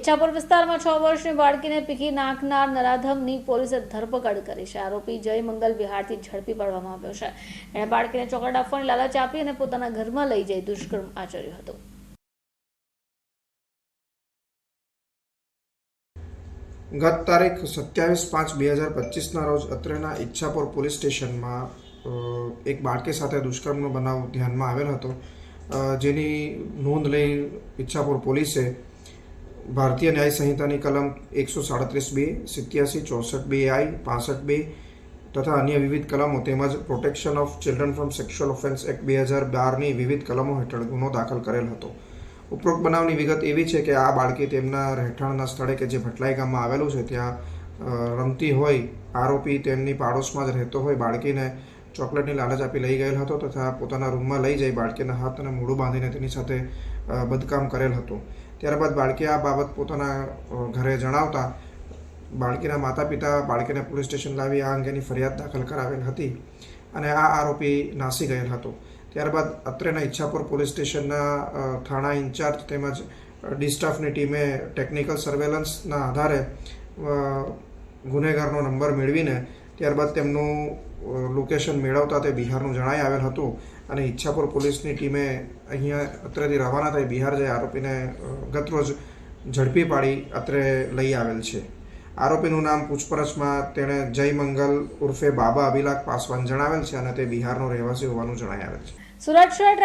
ઈચ્છાપુર વિસ્તારમાં 6 વર્ષની બાળકીને પીકી નાખનાર નરાધમની પોલીસે ધરપકડ કરી છે. આરોપી જય મંગલ વિહારથી ઝડપી પાડવામાં આવ્યો છે. એણે બાળકીને ચોકલેટ આપવાની લાલચ આપી અને પોતાના ઘરમાં લઈ જઈ દુષ્કર્મ આચર્યું હતું. ગત તારીખ 27/5/2025ના રોજ અત્રેના ઈચ્છાપુર પોલીસ સ્ટેશનમાં એક બાળકી સાથે દુષ્કર્મનો બનાવ ધ્યાનમાં આવેલ હતો, જેની નોંધ લઈ ઈચ્છાપુર પોલીસે ભારતીય ન્યાય સંહિતાની કલમ 137(2), 87, 64(2)I, 65(2) તથા અન્ય વિવિધ કલમો તેમજ protection of children from sexual offence act 2012ની વિવિધ કલમો હેઠળ ગુનો દાખલ કરેલ હતો. ઉપરોક્ત બનાવની વિગત એવી છે કે આ બાળકી તેમના રહેઠાણના સ્થળે કે જે ભટલાઈ ગામમાં આવેલું છે ત્યાં રમતી હોય, આરોપી તેમની પાડોશમાં જ રહેતો હોય, બાળકીને ચોકલેટની લાલચ આપી લઈ ગયેલ હતો તથા પોતાના રૂમમાં લઈ જઈ બાળકીના હાથ અને મોઢું બાંધીને તેની સાથે બદકામ કરેલ હતું. ત્યારબાદ બાળકી આ બાબત પોતાના ઘરે જણાવતા બાળકીના માતા પિતા બાળકીને પોલીસ સ્ટેશન લાવી આ અંગેની ફરિયાદ દાખલ કરાવેલ હતી અને આ આરોપી નાસી ગયેલ હતો. ત્યારબાદ અત્રેના ઈચ્છાપુર પોલીસ સ્ટેશનના થાણા ઇન્ચાર્જ તેમજ ડી સ્ટાફની ટીમે ટેકનિકલ સર્વેલન્સના આધારે ગુનેગારનો નંબર મેળવીને ત્યારબાદ તેમનું લોકેશન મેળવતા તે બિહારનું જણાઈ આવેલ હતું અને ઈચ્છાપુર પોલીસની ટીમે અહીંયા અત્રેથી રવાના થઈ બિહાર જઈ આરોપીને ગતરોજ ઝડપી પાડી અત્રે લઈ આવેલ છે. આરોપીનું નામ પૂછપરછમાં તેણે જય મંગલ ઉર્ફે બાબા અભિલાખ પાસવાન જણાવેલ છે અને તે બિહારનો રહેવાસી હોવાનું જણાઈ આવેલ છે. સુરત શહેર